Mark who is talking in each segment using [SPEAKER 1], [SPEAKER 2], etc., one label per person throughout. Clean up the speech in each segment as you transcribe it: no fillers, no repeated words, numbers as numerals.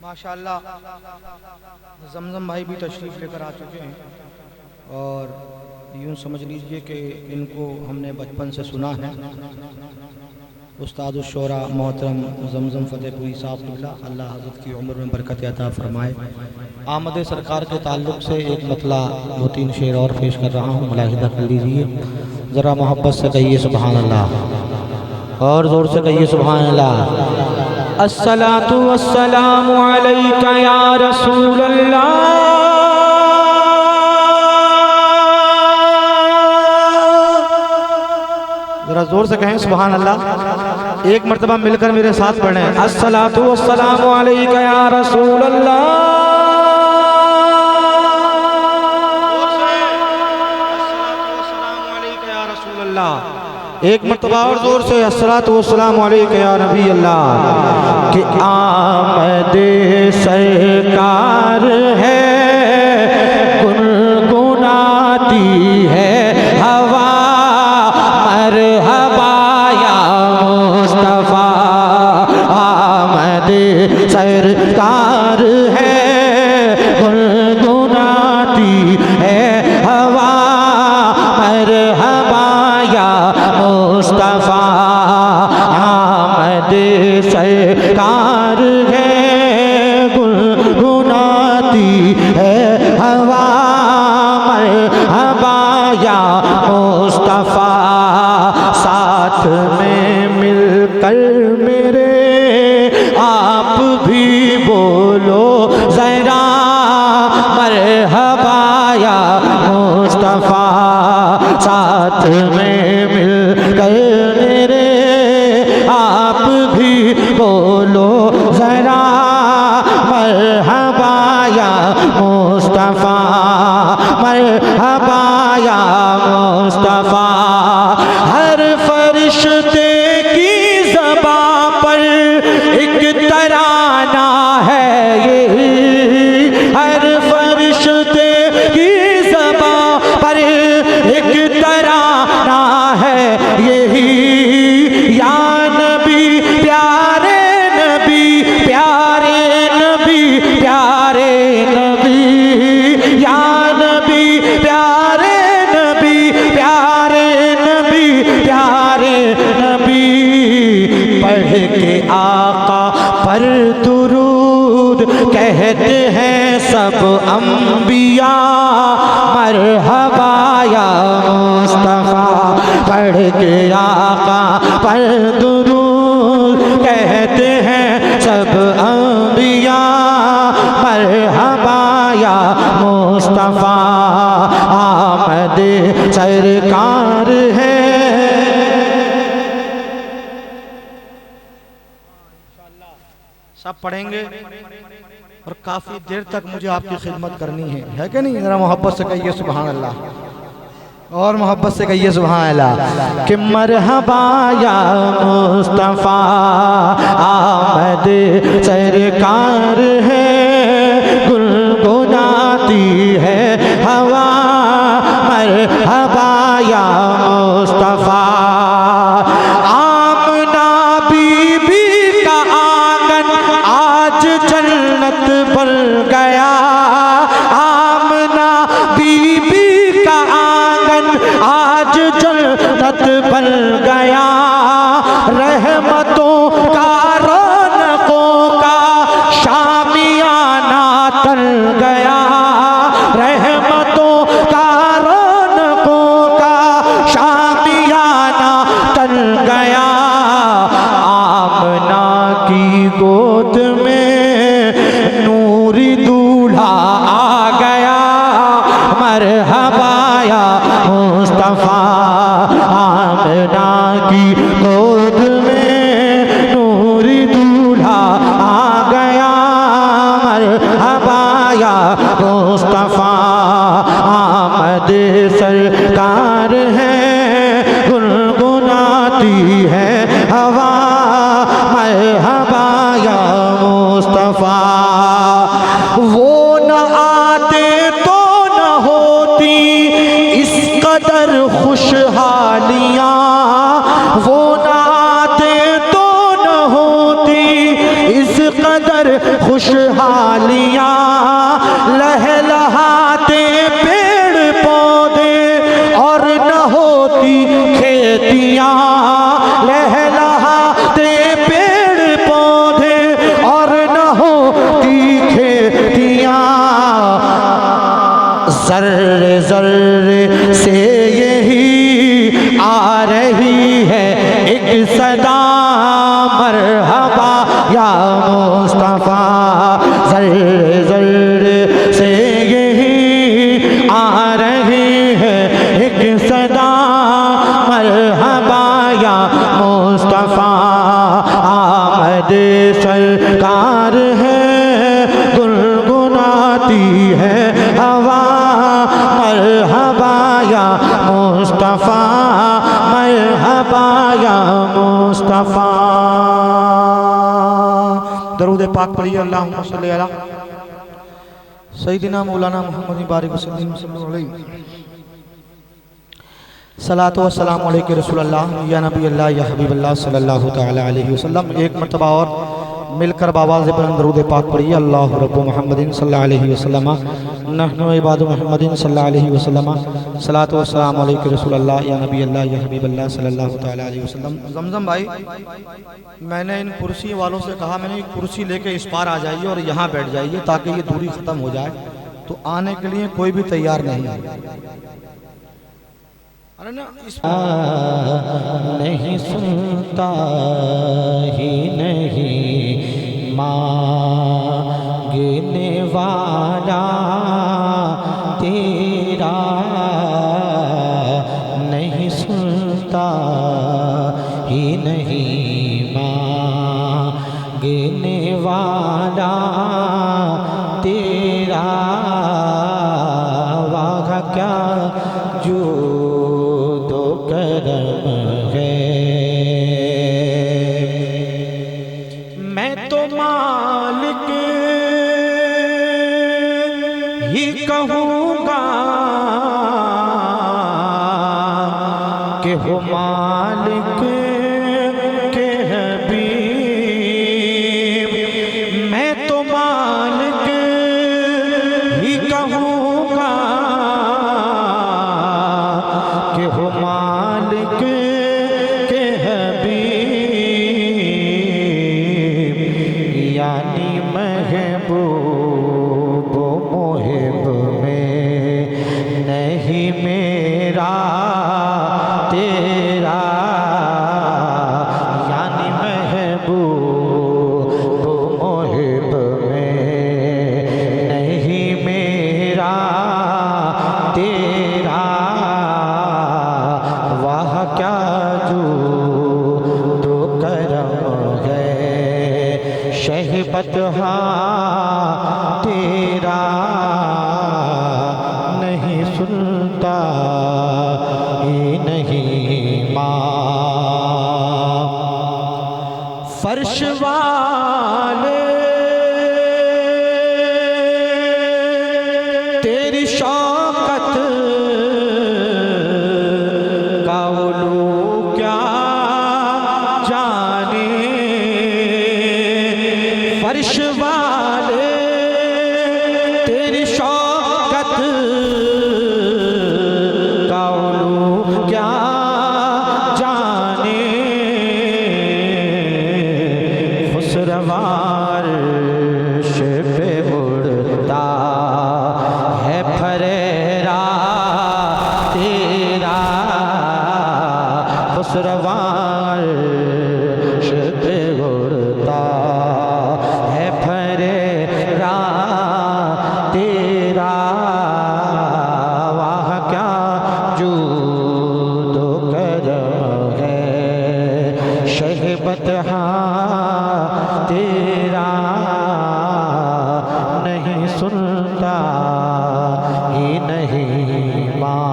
[SPEAKER 1] माशाअल्लाह जमजम भाई भी तशरीफ़ लेकर आ चुके हैं और यूँ समझ लीजिए कि इनको हमने बचपन से सुना है। उस्ताद उश-शोरा मोहतरम जमजम फतेहपुरी साहब, अल्लाह हज़रत की उम्र में बरकत अता फरमाए। आमद सरकार के ताल्लुक़ से एक मतला 2-3 शेर और पेश कर रहा हूँ, मुलाहिज़ा कर लीजिए। ज़रा मोहब्बत से कहिए सुभान अल्लाह और ज़ोर से कहिए सुभान अल्लाह। अस्सलातु वस्सलामु अलैका या रसूल अल्लाह, ज़रा ज़ोर से कहें सुभान अल्लाह। एक मरतबा मिलकर मेरे साथ पढ़ें, अस्सलातु वस्सलामु अलैका या रसूल अल्लाह। एक मरतबा और जोर से अस्सलातु वस्सलामु अलैका या नबी अल्लाह। कि आमदे सरकार है गुनगुनाती है हवा, मरहबा या मुस्तफ़ा। आमदे सरकार है गुनगुनाती है हवा, मरहबा या मुस्तफ़ा। आमद सरकार है गुनगुनाती है हवा, मरहबा या मुस्तफ़ा। साथ में मिलकर मेरे आप भी बोलो ज़रा, मरहबा या मुस्तफ़ा। साथ में मिलकर मेरे आप भी बोलो ज़रा, मरहबा या मुस्तफ़ा, मरहबा या मुस्तफ़ा। हर फरिश्ते की ज़बां पर एक तराना है ये, हर फरिश्ते की ज़बां पर एक तराना है यही। या नबी प्यारे नबी, प्यारे नबी, प्यारे नबी। या नबी प्यारे नबी, प्यारे नबी, प्यारे नबी। पढ़ के आका पर दुरूद कहते हैं सब अंबिया, मरहबा या मुस्तफ़ा। पढ़ के आका पर दुरूद कहते हैं सब अंबिया, मरहबा या मुस्तफ़ा। आमद सरकार है। सब पढ़ेंगे और काफ़ी देर तक मुझे आपकी खिदमत करनी है कि नहीं? ज़रा मोहब्बत से कहिए सुभान अल्लाह और मोहब्बत से कहिए सुभान अल्लाह। कि मरहबा या मुस्तफ़ा, आमद सरकार है गुनगुनाती है हवा, मरहबा या मुस्तफ़ा। आमना बीबी का आंगन आज जन्नत बन गया, आमना बीबी का आंगन आज जन्नत बन गया। रहमतों का रौनकों का शामियाना तन गया, रहमतों का रौनकों का शामियाना तन गया। आमना की गोद में नूरी दूल्हा आ गया, मरहबा या मुस्तफ़ा। आमना की गोद में नूरी दूल्हा आ गया, मरहबा या मुस्तफ़ा। आमद सरकार है गुनगुनाती है हवा, मरहबा या मुस्तफ़ा। वो न आते तो न होती इस कदर खुशहालियाँ, वो न आते तो न होती इस कदर खुशहालियाँ लहलहाते पेड़ पौधे और न होती खेतियाँ लहलहाते पेड़ पौधे और न होती खेतियाँ ज़र्रे ज़र्रे से यही आ रही है एक सदा मरहबा या मुस्तफ़ा ज़र्रे ज़र्रे से यही आ रही है एक सदा मरहबा या मुस्तफ़ा आमद सरकार है गुनगुनाती है हवा मरहबा या मुस्तफ़ा मरहबा या मुस्तफ़ा। दरूद पाक पढ़िए अल्लाहुम्मा सल्ली अला सय्यिदिना मौलाना मुहम्मद बारिक वसल्लम सल्लल्लाहु अलैहि सलातो व सलाम अलैहि रसूलल्लाह या नबी अल्लाह या हबीब अल्लाह सल्लल्लाहु तआला अलैहि वसल्लम। एक मरतबा और मिलकर बाबाज़ बुलंद दरूद पाक पढ़िए अल्लाहु रब्बु मुहम्मदिन सल्लल्लाहु अलैहि वसल्लम नहनु इबादु मुहम्मदिन सल्लल्लाहु अलैहि वसल्लम सलातो व सलाम अलैहि रसूलल्लाह या नबी अल्लाह या हबीब अल्लाह सल्लल्लाहु तआला अलैहि वसल्लम। जमजम भाई, मैंने इन कुर्सी वालों से कहा मैंने कुर्सी लेके इस पार आ जाइए और यहाँ बैठ जाइए ताकि ये दूरी ख़त्म हो जाए, तो आने के लिए कोई भी तैयार नहीं है। अरे ना नहीं सुनता ही नहीं मांगने वाला तेरा नहीं सुनता ही नहीं मांगने वाला तेरा वाह क्या जो करम है। मैं तो मालिक ही कहूँगा कि हो मालिक के हबीब। मैं तो मालिक ही कहूँगा कि हो मालिक के हबीब यानी महबूब मुहिब में नहीं मेरा तेरा यानी महबूब मुहिब में नहीं मेरा तेरा वाह क्या जो दो करम है शहबत तेरा नहीं सुनता ही नहीं माँ। फर्श वाले तेरी शौकत का उलू क्या जाने। फर्श वाले तेरी शौकत का उलू क्या जाने। खुसरवार पे उड़ता है फरेरा तेरा। खुसरवार पे उड़ता है फरेरा तेरा। वाह क्या जो दो करम है शहबत तेरा नहीं सुनता ही नहीं माँ।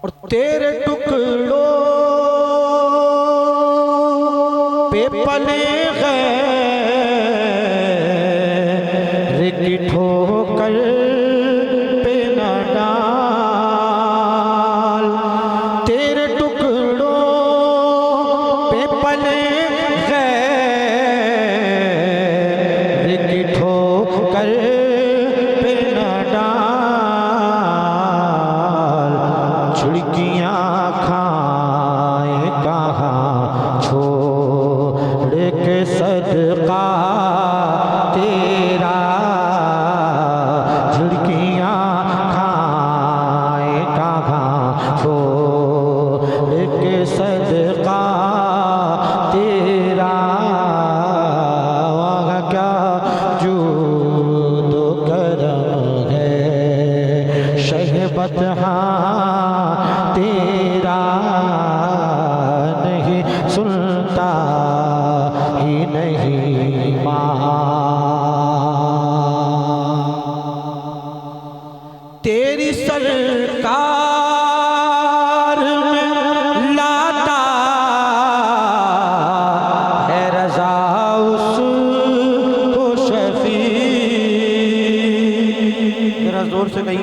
[SPEAKER 1] और तेरे टुकड़ों पे पले गए की ठोकर पे न डाल। तेरे टुकड़ों पे पले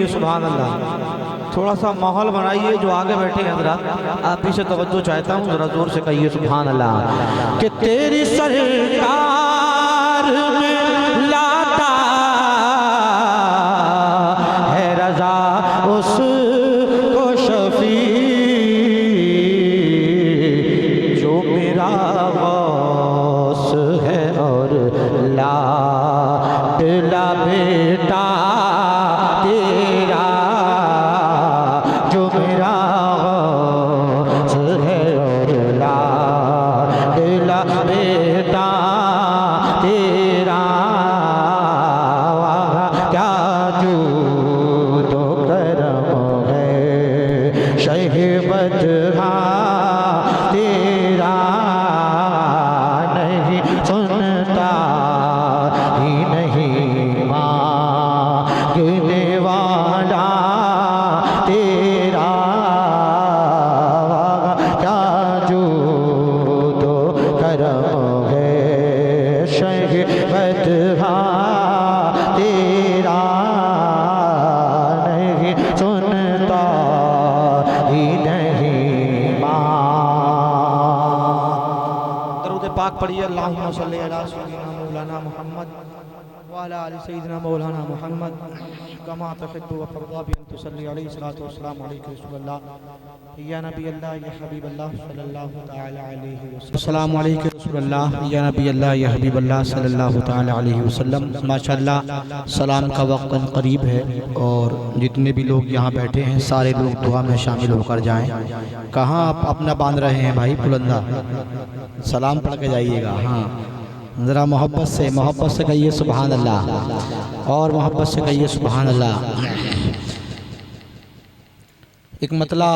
[SPEAKER 1] कहिए सुभान अल्लाह। थोड़ा सा माहौल बनाइए, जो आगे बैठे हैं हजरात, आप भी से तवज्जो चाहता हूँ, जरा जोर से कहिए सुभान अल्लाह। कि तेरी सरकार में लाता है रजा उसको शफी, जो मेरा गौस है और लाडला बेटा तेरा, जो मेरा गौस है और लाडला बेटा तेरा, क्या जो तो करम है शहीबत तेरा, नहीं सुनता ही नहीं मांगने वाला तेरा, क्या जो तो करम है शहीबत तेरा, नहीं सुनता ही नहीं दरूद पाक पढ़िए। अल्लाहुम्मा सल्ली अला सय्यिदिना मौलाना मुहम्मद व अला आलि सय्यिदिना मौलाना मुहम्मद कमा तुहिब्बु व तर्दा बि अन तुसल्ली अलैहि सलातु व सलाम अलैका रसूलल्लाह या नबी अल्लाह या हबीब अल्लाह सल्लल्लाहु तआला अलैहि वसल्लम। अस्सलामु अलैकुम रसूलल्लाह या नबी अल्लाह या हबीब अल्लाह सल्लल्लाहु तआला अलैहि वसल्लम। माशाअल्लाह सलाम का वक्त करीब है और जितने भी लोग यहाँ बैठे हैं सारे लोग दुआ में शामिल होकर जाएं। कहाँ आप अपना बांध रहे हैं भाई बुलंदा, सलाम पढ़ के जाइएगा। हाँ ज़रा मोहब्बत से कहिए सुभान अल्लाह, और मोहब्बत से कहिए सुभान अल्लाह। एक मतला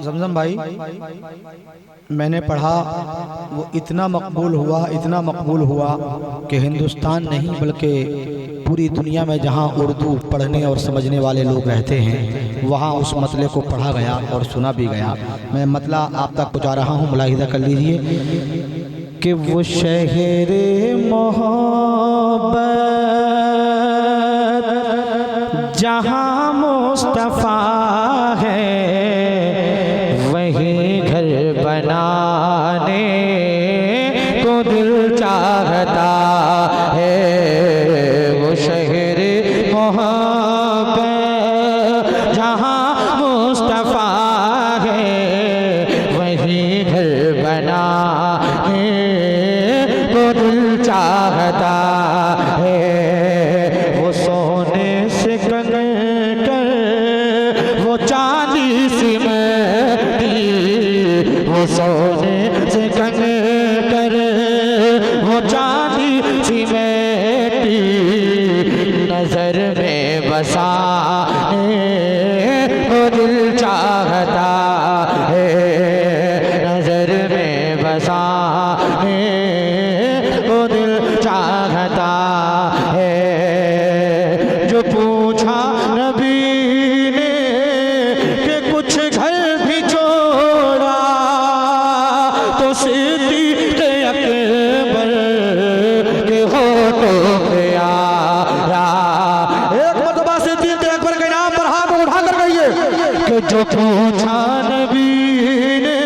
[SPEAKER 1] जमजम भाई मैंने पढ़ा, वो इतना मकबूल हुआ कि हिंदुस्तान नहीं बल्कि पूरी दुनिया में जहाँ उर्दू पढ़ने और समझने वाले लोग रहते हैं वहाँ उस मतले को पढ़ा गया और सुना भी गया। मैं मतला आप तक पहुँचा रहा हूँ, मुलाहिज़ा कर लीजिए कि वो शहरे मोहब्बत जहाँ मुस्तफ़ा है, वहीं घर बनाने को दिल चाहता है। वो शहरे मोहब्बत जहाँ मुस्तफ़ा है, वहीं घर बनाने को दिल चाहता है। वो सोने से कंकर, वो चांदी सिमटी, वो सोने से कंकर, वो चांदी सिमटी, नजर में बसाने को दिल चाहता है, नजर में बसाने को दिल चाहता है। जो पूछा नबी ने कि कुछ घर भी छोड़ा, तो सिद्दीक़ अकबर के होठों पे आया। एक मरतबा सिद्दीक़ अकबर के नाम पर हाथ उठा कर कहिए कि जो पूछा नबी ने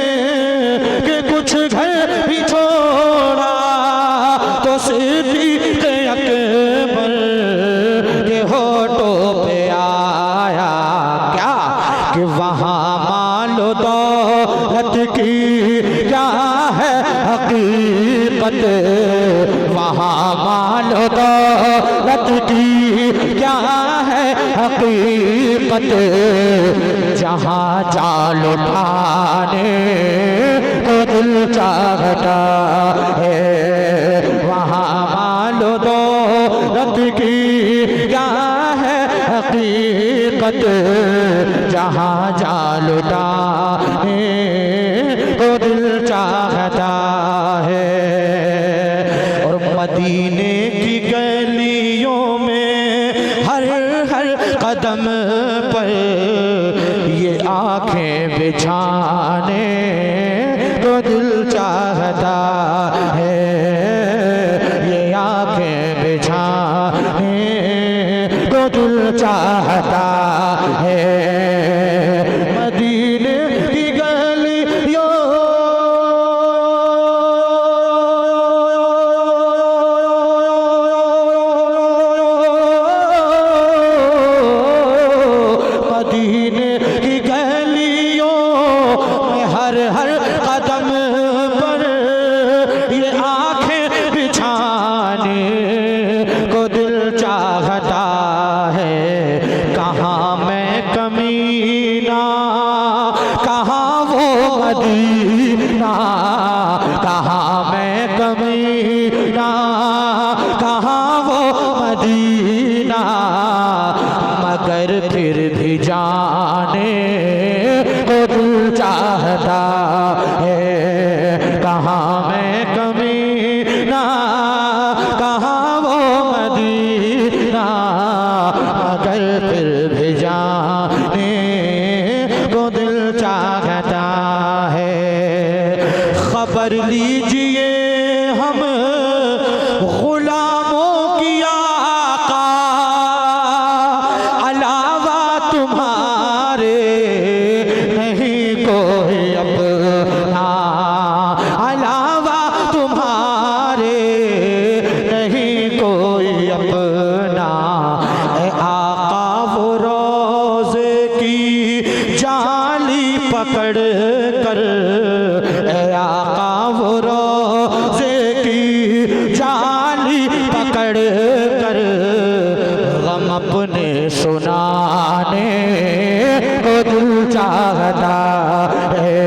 [SPEAKER 1] कि कुछ घर भी छोड़ा, तो सिद्दीक़ अकबर के होठों पे आया। क्या कि वहाँ मालो दौलत की क्या है हकीकत, वहाँ मालो दौलत की क्या है हकीकत, जहाँ जाल उठाने को दिल चाहता है। वहाँ मालो दौलत की क्या है हकीकत, जहाँ जाल उठाने को दिल चाहता है। और मदीने की गलियों में हर कदम पर ये आँखें बिछाने को दिल चाहता है, ये आँखें बिछाने को दिल चाहता कमीना, कहाँ वो मदीना, मगर फिर भी जाने को दिल चाहता है। खबर लीजिए हम गुलामों की आका, अलावा तुम्हारे नहीं कोई अपना, अलावा तुम्हारे नहीं कोई अपना। ए आका वो रोज़े की जाली पकड़ कर, ए आका वो रोज़े की जाली पकड़ कर, गम अपने सुनाने को दिल चाहता है।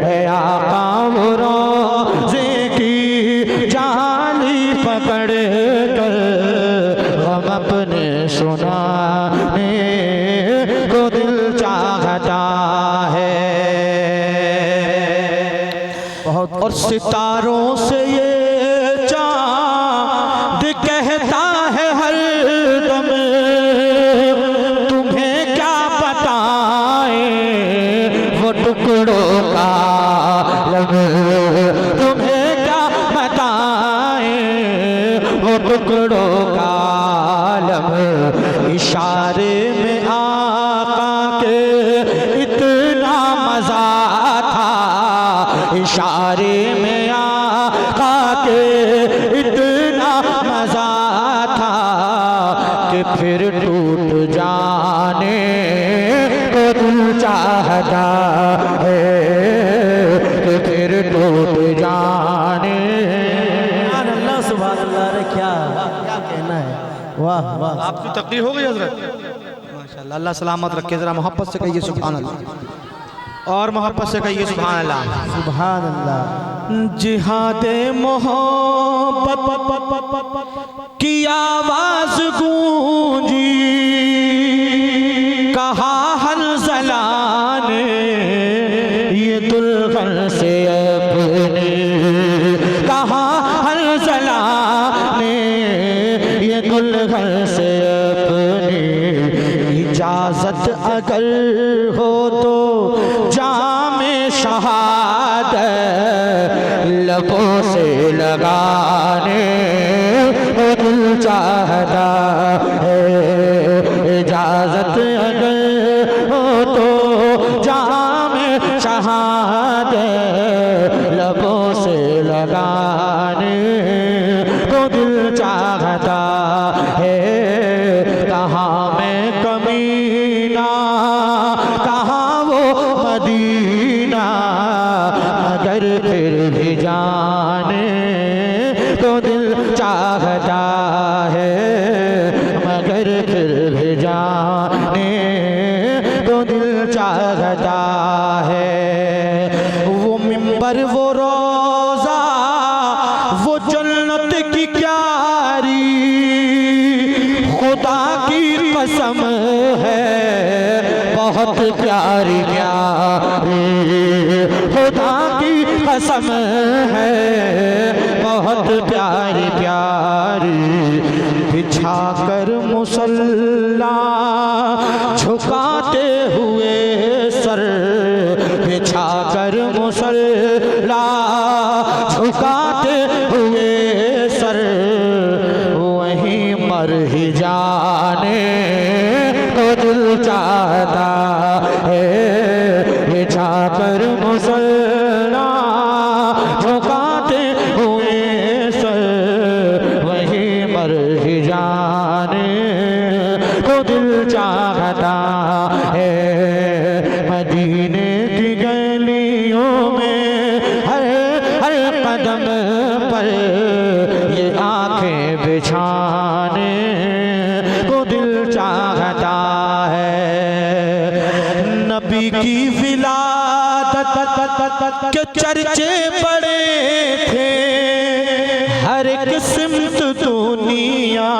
[SPEAKER 1] ए आका वो रोज़े की जाली पकड़ कर, गम अपने सुनाने को दिल चाहता है। और सितारों से ये चाँद कहता है हर दम, तुम्हें क्या बताएं वो टुकड़ों का आलम, तुम्हें क्या बताएं वो टुकड़ों का आलम। इशारे में आका के इतना मजा था, इशारे में आका के इतना मजा था, कि फिर टूट जाने को दिल चाहता है, कि फिर टूट जाने।
[SPEAKER 2] अल्लाह सुभान अल्लाह। रे क्या कहना है, वाह वाह।
[SPEAKER 1] आपकी तकरीर हो गई हजरत, माशाल्लाह। अल्लाह सलामत रखे। जरा मोहब्बत से कहिए सुभान अल्लाह, और मोहब्बत से कहिए सुभान अल्लाह।
[SPEAKER 2] सुभान अल्लाह।
[SPEAKER 1] जिहादे मोहब्बत की आवाज गूंजी, कहा हंज़ला ने ये दुल्हन से अपने, कहा हंज़ला ने ये दुल्हन से अपनी, इजाजत अगर हो तो जामे शहादत लबों से लगाने को दिल चाहता है। इजाजत अगर हो तो जामे शहादत लबों से लगाने को दिल चाहता है। कहाँ मैं कमीना, कहाँ वो मदीना, मगर फिर भी जाने तो दिल चाहता है, मगर फिर भी जाने तो दिल चाहता है। वो मिंबर, वो रोज़ा, वो जन्नत की क्यारी, खुदा की कसम है बहुत प्यारी प्यारी, खुदा की कसम है बहुत प्यारी प्यारी। बिछा कर मुसल्ला झुकाते हुए सर, बिछा कर मुसल्ला झुकाते हुए सर, वहीं मर ही जाने को दिल चाहता है। बिछा कर मुसल्ला झुकाते हुए सर, वहीं मर ही जाने को दिल चाहता है। मदीने की गलियों में हर हर कदम पर ये आंखें बिछाने को दिल चाहता है। नबी की विलादत के चर्चे बड़े थे, हर एक सिमत दुनिया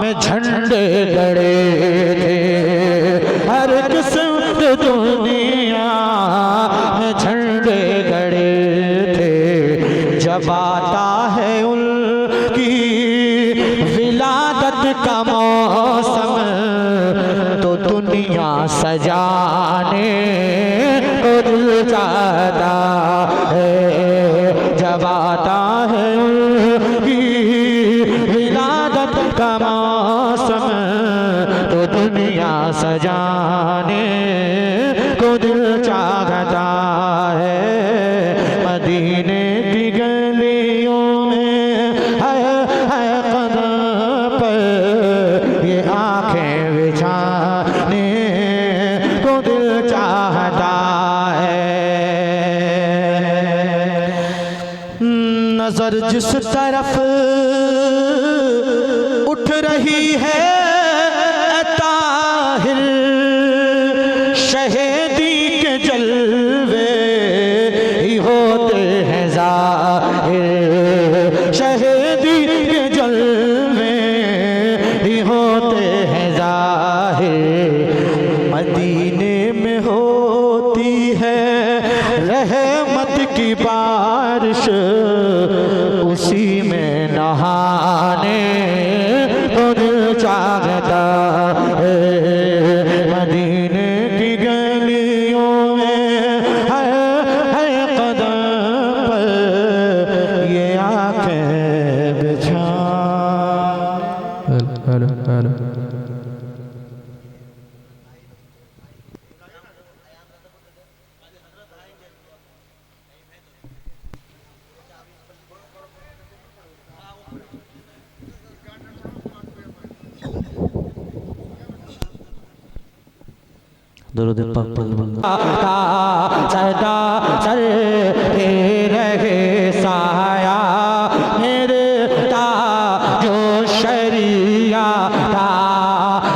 [SPEAKER 1] में झंडे गड़े थे, हर एक सिमत दुनिया में झंडे गड़े थे। जब आता है उनकी विलादत का मौसम तो दुनिया सजाने को दिल चाहता है। जब आता है उनकी विलादत का मौसम तो दुनिया सजाने को दिल चाहता है। मदीने की गलियों में है कदम पर ये आंखें बिछाने को दिल चाहता है। नजर जिस तरफ उठ रही है ताहिर शहीदी के जलवे ही होते हैं ज़ाहिर। शहीदी के जलवे ही होते हैं ज़ाहिर। मदीने में होती है रहमत की बारिश उसी में नहाने को दिल चाहता है। मदीने की गलियों में है कदम पर ये आंखें बिछा।
[SPEAKER 2] दरूद पाक
[SPEAKER 1] सदा सर रहे साया मेरे ताजो शरिया का।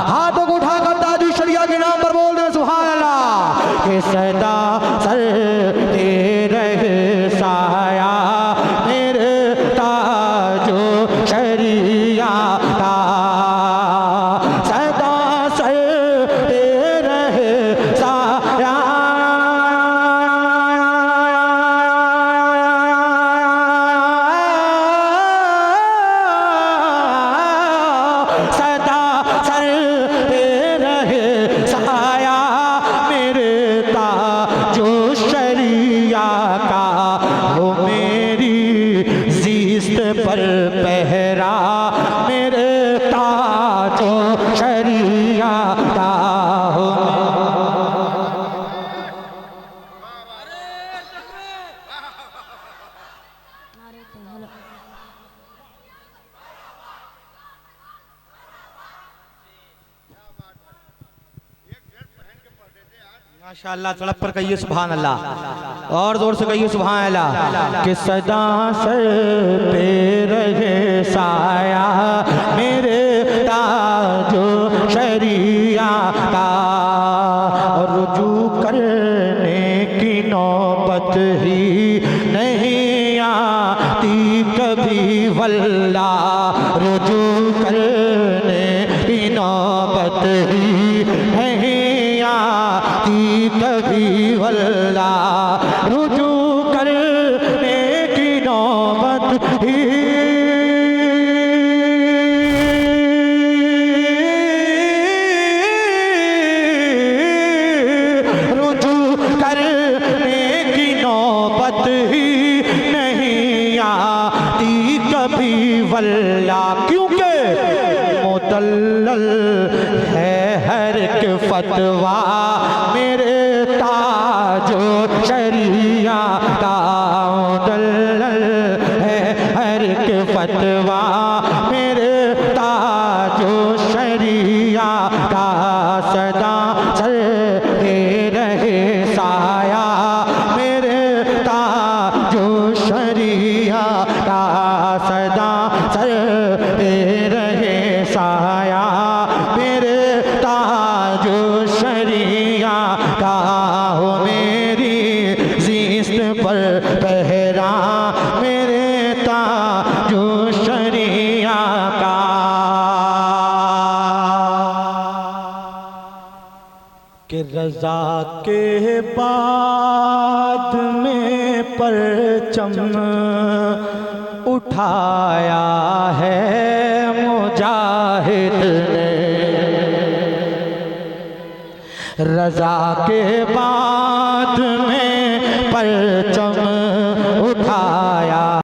[SPEAKER 1] हाथों को उठाकर ताजो शरिया के नाम पर बोल दे सुभान अल्लाह। कि सदा सर रहे साया मेरे ताजो शरिया का। सदा सर पर पहरा मेरे ताजो शरिया का हो। माशाअल्लाह तड़प पर कहिए सुभान अल्लाह और जोर से कहिए सुभान अल्लाह। कि सदा सर पे रहे साया मेरे ताजो शरिया का। और रुजू करने की नौबत ही नहीं आती कभी वल्ला। रुजू करने की नौबत ही नहीं आती कभी वल्ला। रुजू करने की नौबत ही रुजू करने की नौबत ही नहीं आती कभी वल्ला। क्योंकि मुदल्लल है हर एक फतवा मेरे ताजो शरिया का। मुदल्लल है हर एक फतवा मेरे ताजो शरिया का। सदा चलते रहे साया मेरे ताजो शरिया का। सदा चलते रहे साया मेरे ताजो शरिया का। हो मेरी ज़िस्त पर पहरा मेरे ताजो शरिया का। कि रज़ा के बाद में परचम उठाया है मुजाहिद ने, रजा के बाद में परचम उठा